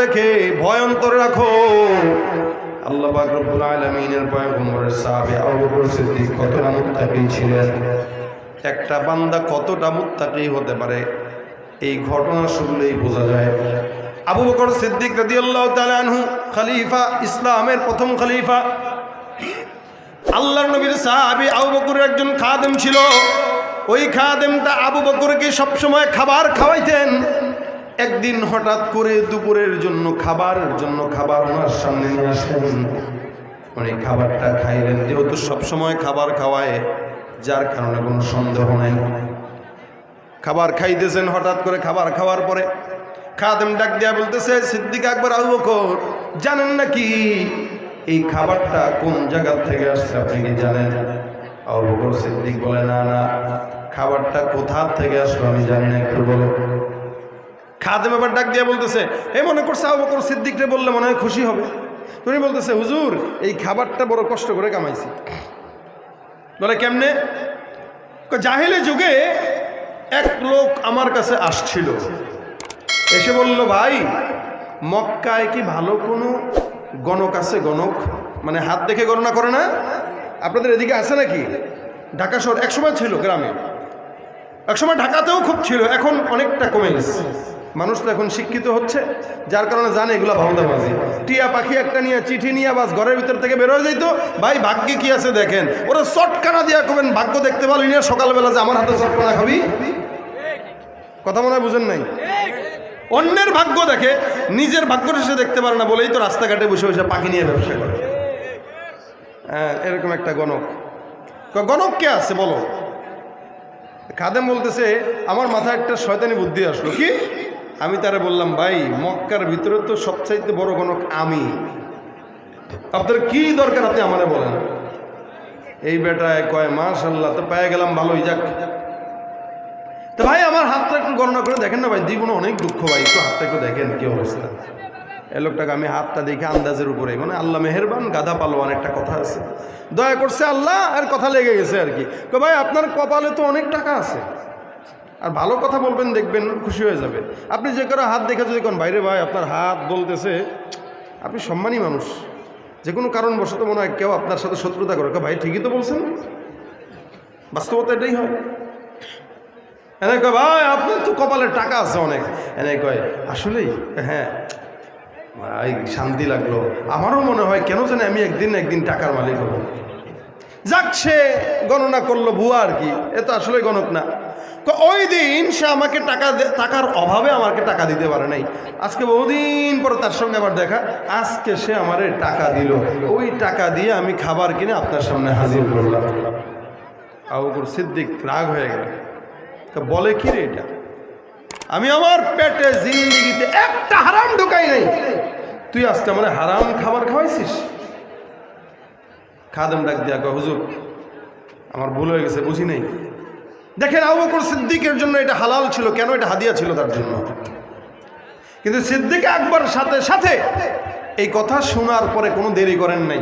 দেখে ভয় অন্তরে রাখো। আল্লাহ পাক রব্বুল আলামিনের পয়গম্বরের সাহাবী আবু বকর সিদ্দিক কতটা মুত্তাকি ছিলেন, একটা বান্দা কতটা মুত্তাকি হতে পারে এই ঘটনা শুনলেই বোঝা যায়। আবু বকর সিদ্দিক রাদিয়াল্লাহু তাআলা আনহু খলিফা, ইসলামের প্রথম খলিফা। আল্লাহর নবীর সাহাবী আবু বকরের একজন খাদেম ছিল। ওই খাদেমটা আবু বকরকে সবসময় খাবার খাওয়াইতেন। একদিন হঠাৎ করে দুপুরের জন্য খাবার ওনার সামনে নিয়ে আসলেন। উনি খাবারটা খাইলেন, যেহেতু সবসময় খাবার খাওয়ায় যার কারণে কোনো সন্দেহ নাই। খাবার খাইতেছেন, হঠাৎ করে খাবার খাওয়ার পরে খাদেম ডাক দিয়া বলতেছে, সিদ্দিক আকবর আবু বকর, জানেন নাকি এই খাবারটা কোন জায়গা থেকে আসছে, আপনি কি জানেন? আবু বকর সিদ্দিক বলে, না না, খাবারটা কোথা থেকে আসলো আমি জানি না, একটু বলো। খাদেম আবার ডাক দিয়া বলতেছে, এই মনে করছে আবু বকর সিদ্দিকরে বললে মনে হয় খুশি হবে। তুমি বলতেছে, হুজুর এই খাবারটা বড় কষ্ট করে কামাইছি। বলে কেমনে? জাহেলি যুগে এক লোক আমার কাছে আসছিল, এসে বলল, ভাই মক্কায় কি ভালো কোনো গণক আছে? গণক মানে হাত দেখে গণনা করে না, আপনাদের এদিকে আছে নাকি? ঢাকা শহর একসময় ছিল, গ্রামে একসময় ঢাকাতেও খুব ছিল, এখন অনেকটা কমে গেছে। মানুষ তো এখন শিক্ষিত হচ্ছে, যার কারণে জানে এগুলা ভাওতাবাজি। টিয়া পাখি একটা নিয়ে চিঠি নিয়ে বাস ঘরের ভিতর থেকে বের হয়ে যাইতো, ভাই ভাগ্যে কি আছে দেখেন। ওরা চটকানা দিয়া করবেন, ভাগ্য দেখতে পারলি না সকালবেলা যে আমার হাতে চটকানা খাবি। কথা মনে হয় বুঝেন নাই? অন্যের ভাগ্য দেখে, নিজের ভাগ্যটা সে দেখতে পারে না বলেই তো রাস্তাঘাটে বসে বসে পাখি নিয়ে ব্যবসা করে। হ্যাঁ, এরকম একটা গণক। গণক কে আছে বলো? খাদেম বলতেছে, আমার মাথায় একটা শয়তানি বুদ্ধি আসলো। কি? আমি তারা বললাম, ভাই মক্কার ভিতরে তো সবচাইতে বড় গণক আমি, আপনার কি দরকার আপনি আমারে বলেন। এই বেটায় কয়, মাশাআল্লাহ, তো পেয়ে গেলাম, ভালোই যাক। তো ভাই আমার হাতটা একটু গণনা করে দেখেন না ভাই, জীবনে অনেক দুঃখ ভাই, একটু হাতটা একটু দেখেন কি অবস্থা। এই লোকটাকে আমি হাতটা দেখে আন্দাজের উপরে, মানে আল্লাহ মেহেরবান গাধা পালোয়ান একটা কথা আছে, দয়া করছে আল্লাহ, আর কথা লেগে গেছে আর কি। তো ভাই আপনার কপালে তো অনেক টাকা আছে, আর ভালো কথা বলবেন, দেখবেন খুশি হয়ে যাবে। আপনি যে কারো হাত দেখে যদি কোন বাইরে ভাই আপনার হাত বলতেছে, আপনি সম্মানী মানুষ, যে কোনো কারণবশত মনে হয় কেউ আপনার সাথে শত্রুতা করে, ভাই ঠিকই তো বলছেন, বাস্তবতা এটাই হয়। এনে কয়, ভাই আপনার তো কপালে টাকা আছে অনেক। এনে কয়, আসলেই? হ্যাঁ ভাই, শান্তি লাগলো, আমারও মনে হয় কেন জানে আমি একদিন টাকার মালিক হব। যাক, সে গণনা করলো ভুয়া আর কি, এ তো আসলে গণক না। তো ওই দিন সে আমাকে টাকার অভাবে আমাকে টাকা দিতে পারে নাই। আজকে বহুদিন পর তার সঙ্গে আবার দেখা, আজকে সে আমারে টাকা দিল, ওই টাকা দিয়ে আমি খাবার কিনে আপনার সামনে হাজির করলাম। আবু বকর সিদ্দিক রাগ হয়ে গেল, বলে কি রে এটা, আমি আমার পেটে জিন্দেগিতে একটা হারাম ঢুকাই নাই, তুই আজকে মানে হারাম খাবার খাওয়াইছিস? খাদেম ডাক দিয়া কয়, হুজুর আমার ভুল হয়ে গেছে, বুঝি নাই। দেখেন আবু বকর সিদ্দিকের জন্য এটা হালাল ছিল, কেন? এটা হাদিয়া ছিল তার জন্য। কিন্তু সিদ্দিক আকবর সাথে সাথে এই কথা শোনার পরে কোনো দেরি করেন নাই,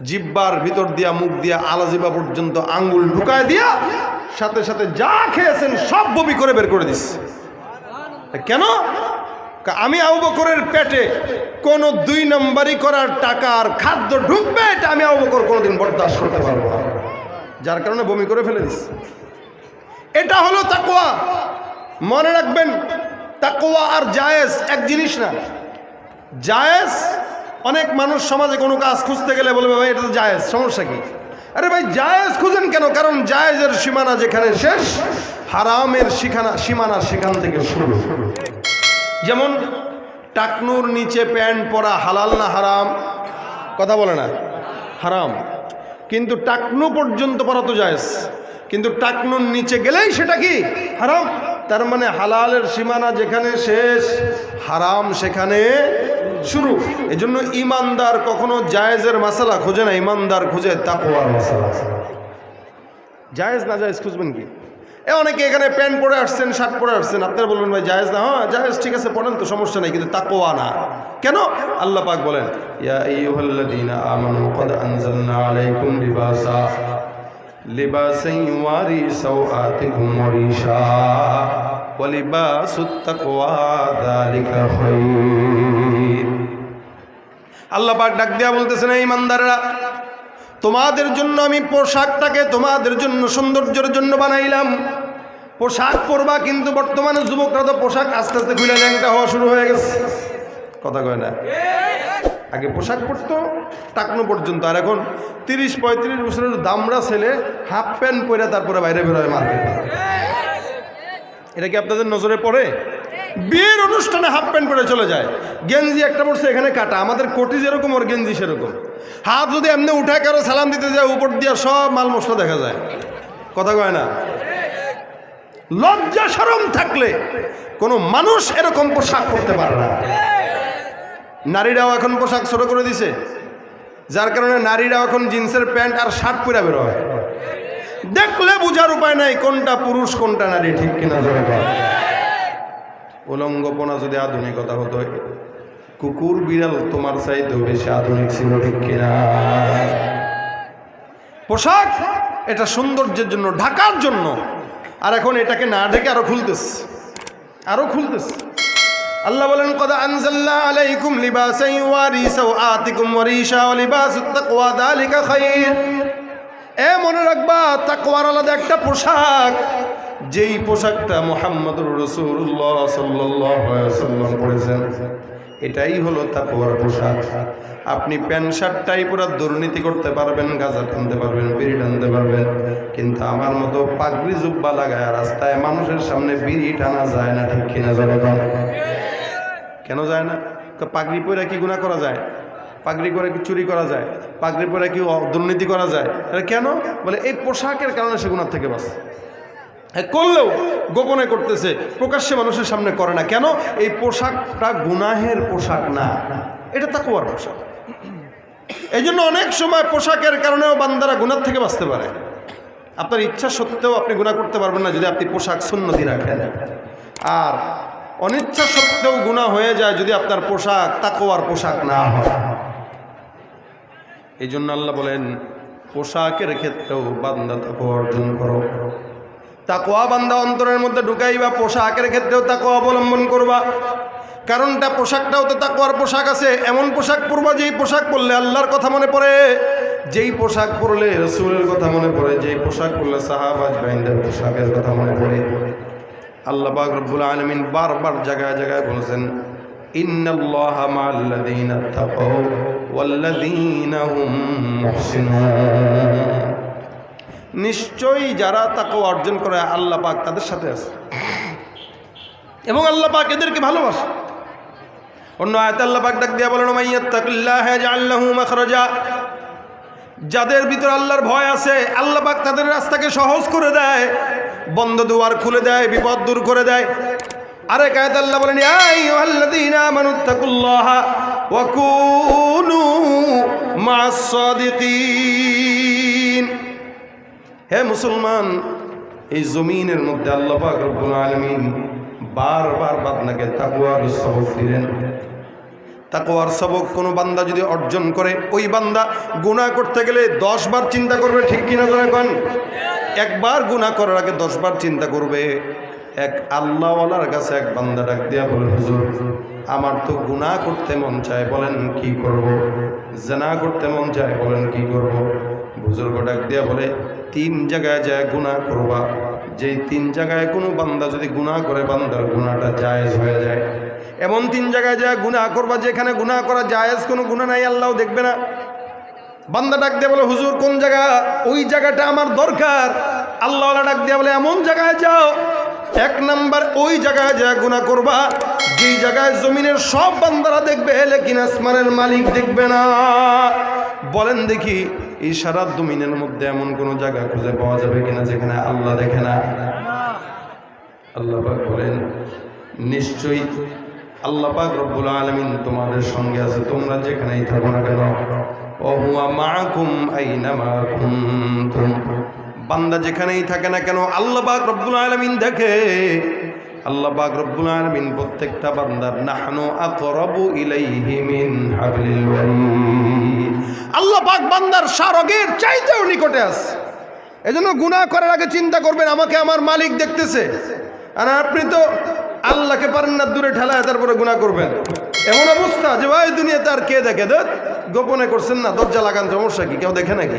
জিব্বার ভিতর দিয়া, মুখ দিয়া, আলাজিবা পর্যন্ত আঙ্গুল ঢুকায় দিয়া সাথে সাথে যা খেয়েছেন সব বমি করে বের করে দিস। কেন? আমি আবু বকরের পেটে কোন 2 নম্বরই করার টাকা আর খাদ্য ঢুকবে, এটা আমি আবু বকর কোনোদিন বরদাস্ত করতে পারবো না, যার কারণে বমি করে ফেলে দিস। এটা হলো তাকওয়া। মনে রাখবেন, তাকওয়া আর জায়েজ এক জিনিস না। জায়েজ, অনেক মানুষ সমাজে কোনো কাজ খুঁজতে গেলে বলবে, ভাই এটা তো জায়েজ, সমস্যা কি? আরে ভাই জায়েজ খুঁজেন কেন? কারণ জায়েজের সীমানা যেখানে শেষ, হারামের সীমানা সেখান থেকে শুরু। যেমন টাকনুর নিচে প্যান্ট পরা হালাল না হারাম? কথা বলে না, হারাম। কিন্তু টাকনু পর্যন্ত পরা তো জায়েজ, কিন্তু টাকনুর নিচে গেলেই সেটা কি? হারাম। তার মানে হালালের সীমানা যেখানে শেষ, হারাম সেখানে শুরু। এজন্য ইমানদার কখনো জায়েজের মাসালা খোঁজে না, ইমানদার খুঁজে তাকওয়ার মাসালা। জায়েজ না জায়েজ খুঁজবেন কি? অনেকে এখানে প্যান্ট পরে আসছেন, শার্ট পরে আসছেন, আপনারা বলবেন ভাই জায়েজ না। হ্যাঁ জায়েজ, ঠিক আছে, পড়েন তো, সমস্যা নেই, কিন্তু তাকওয়া না। কেন? আল্লাহ পাক বলেন, ইয়া আইয়ুহাল্লাযীনা আমানু ক্বাদ আনজালনা আলাইকুম লিবাসান ইউয়ারি সাওআতিকুম ওয়া রিশা ওয়া লিবাসুত তাকওয়া যালিকা খায়র। আল্লাহ পাক ডাক দিয়া বলতেছেন, এই ইমানদাররা, তোমাদের জন্য আমি পোশাকটাকে তোমাদের জন্য সৌন্দর্যের জন্য বানাইলাম। পোশাক পরবা, কিন্তু বর্তমানে যুবকরা তো পোশাক আস্তে আস্তে খুলে ল্যাংটা হওয়া শুরু হয়ে গেছে। কথা কয় না? আগে পোশাক পরতো টাকনো পর্যন্ত, আর এখন 30-35 বছরের দামড়া ছেলে হাফ প্যান্ট পরে তারপরে বাইরে বেরোয় মার্কেট। এটা কি আপনাদের নজরে পড়ে? বিয়ের অনুষ্ঠানে হাফ প্যান্ট পরে চলে যায়, গেঞ্জি একটা পড়ছে এখানে কাটা, আমাদের কোটি যেরকম ওর গেঞ্জি সেরকম। হাত যদি এমনি উঠায় কারো সালাম দিতে যায়, উপর দিয়ে সব মাল মশলা দেখা যায়। কথা কয় না? লজ্জা শরম থাকলে কোনো মানুষ এরকম পোশাক করতে পারে না। নারীরাও এখন পোশাক ছোট করে দিছে, যার কারণে নারীরাও এখন জিন্সের প্যান্ট আর শার্ট পরে বের হয়। দেখলে বুঝার উপায় নাই কোনটা পুরুষ কোনটা নারী, ঠিক কিনা? উলঙ্গপনা যদি আধুনিকতা হতো, কুকুর বিড়াল তোমার চাইতেও বেশি আধুনিক ছিল, ঠিক কিনা? পোশাক এটা সৌন্দর্যের জন্য, ঢাকার জন্য, আর এখন এটাকে না ঢেকে আরো খুলতেছে, আরো খুলতেছে। আল্লাহ বলেন, কদ আনজালনা আলাইকুম লিবাসান ইউয়ারি সাওআতিকুম ওয়া রিশা ওয়া লিবাসুত তাকওয়া যালিকা খায়র। এ মনে রাখবা, তাকওয়ার আলাদা একটা পোশাক, যেই পোশাকটা মুহাম্মদুর রাসূলুল্লাহ সাল্লাল্লাহু আলাইহি ওয়াসাল্লাম পরেছেন, এটাই হলো তাকওয়ার পোশাক। আপনি প্যান্ট শার্টটাই পুরো দুর্নীতি করতে পারবেন, গাঁজা টানতে পারবেন, বিড়ি টানতে পারবেন, কিন্তু আমার মতো পাগড়ি জুব্বা লাগায় রাস্তায় মানুষের সামনে বিড়ি টানা যায় না, ঠিক কিনা? কেন যায় না? পাগড়ি পরে কি গুনাহ করা যায়? পাগড়ি করে কি চুরি করা যায়? পাগড়ি পরে কি দুর্নীতি করা যায়? কেন? বলে এই পোশাকের কারণে সে গুনাহ থেকে বাঁচে। করলেও গোপনে করতেছে, প্রকাশ্যে মানুষের সামনে করে না। কেন? এই পোশাকটা গুনাহের পোশাক না, এটা তাকওয়ার পোশাক। এই জন্য অনেক সময় পোশাকের কারণেও বান্দারা গুনাহ থেকে বাঁচতে পারে। আপনার ইচ্ছা সত্ত্বেও আপনি গুনাহ করতে পারবেন না যদি আপনি পোশাক সুন্নতি রাখেন, আর অনিচ্ছা সত্ত্বেও গুনাহ হয়ে যায় যদি আপনার পোশাক তাকওয়ার পোশাক না হয়। এই জন্য আল্লাহ বলেন, পোশাকের ক্ষেত্রেও বান্দা তাকওয়া অর্জন করো। তাকওয়া বান্দা অন্তরের মধ্যে ঢুকাইবা, পোশাকের ক্ষেত্রেও তাকওয়া অবলম্বন করবা। কারণটা, পোশাকটাও তো তাকওয়ার পোশাক আছে। এমন পোশাক পরবা যেই পোশাক পরলে আল্লাহর কথা মনে পড়ে, যেই পোশাক পরলে রাসূলের কথা মনে পড়ে, যেই পোশাক পরলে সাহাবা বাইনদের পোশাকের কথা মনে পড়ে। আল্লাহ পাক রব্বুল আলামিন বারবার জায়গায় জায়গায় বলেছেন, ইন্নাল্লাহা মা'আল্লাযীনা তাকাও ওয়াল্লাযীনা হুম মুহসিনুন। নিশ্চয়ই যারা তাকওয়া অর্জন করে আল্লাহ পাক তাদের সাথে আছে, এবং আল্লাহ পাক এদেরকে ভালোবাসে। অন্য আয়াতে আল্লাহ পাক ডাক দিয়া বলেন, মাইয়াত্তাকিল্লাহা ইয়াজআল লাহু মাখরাজা। যাদের ভিতর আল্লাহর ভয় আছে, আল্লাহ পাক তাদের রাস্তাকে সহজ করে দেয়, বন্ধ দুয়ার খুলে দেয়, বিপদ দূর করে দেয়। আরেক আয়াতে আল্লাহ বলেন, ইয়া আইয়ুহাল্লাযীনা আমানুত্তাকুল্লাহা ওয়া কুনু মা'আস সাদিকিন। হে মুসলমান, এই জমিনের মধ্যে আল্লাহ পাক রব্বুল আলামিন বারবার বান্দাকে তাকওয়ার সবক দিলেন। তাকওয়ার সবক কোনো বান্দা যদি অর্জন করে, ওই বান্দা গুনাহ করতে গেলে 10 বার চিন্তা করবে, ঠিক কিনা এখন? একবার গুনাহ করার আগে 10 বার চিন্তা করবে। এক আল্লাহওয়ালার কাছে এক বান্দা ডাক দিয়া বলে, হুজুর আমার তো গুনাহ করতে মন চায়, বলেন কি করব? জিনা করতে মন চায়, বলেন কি করব? বুজুর্গ ডাক দিয়া বলে, 3 জায়গায় যায় গুনাহ করবা, যেই 3 জায়গায় কোনো বান্দা যদি গুনাহ করে, বান্দার গুনাহটা জায়েজ হয়ে যায়। এমন 3 জায়গায় যায় গুনাহ করবা যেখানে গুনাহ করা জায়েজ, কোনো গুনাহ নাই, আল্লাহ দেখবে না। বান্দা ডাক দিয়ে বলে, হুজুর কোন জায়গা? ওই জায়গাটা আমার দরকার। আল্লাহ ডাক দিয়ে বলে, এমন জায়গায় যাও, 1 নাম্বার ওই জায়গায় যা গুনাহ করবা যেই জায়গায় জমিনের সব বান্দারা দেখবে, লেকিন আসমানের মালিক দেখবে না। বলেন দেখি, এই সারা জমিনের মধ্যে এমন কোন জায়গা খুঁজে পাওয়া যাবে কিনা যেখানে আল্লাহ দেখে না? আল্লাহ পাক বলেন, নিশ্চয়ই আল্লাহ পাক রব্বুল আলামিন তোমাদের সঙ্গে আছে, তোমরা যেখানেই থাকো না কেন। ওয়া হুয়া মাআকুম আইনামা কুনতুম। বান্দা যেখানেই থাকে না কেন আল্লাহ পাক রব্বুল আলামিন দেখে। আল্লাহ পাক রব্বুল আলামিন প্রত্যেকটা বান্দার নাহনু আকরাবু ইলাইহি মিন হাবলিল ওয়ারিদ। আল্লাহ পাক বান্দার শারগের চাইতেও নিকটে আছে। এজন্য গুনাহ করার আগে চিন্তা করবেন, আমাকে আমার মালিক দেখতেছে। আর আপনি তো আল্লাহকে পারেন না দূরে ঠেলায় তারপরে গুনাহ করবেন। এমন অবস্থা যে ভাই দুনিয়াতে আর কে দেখে, গোপনে করছেন না, দরজা লাগান, সমস্যা কি, কেউ দেখে নাকি?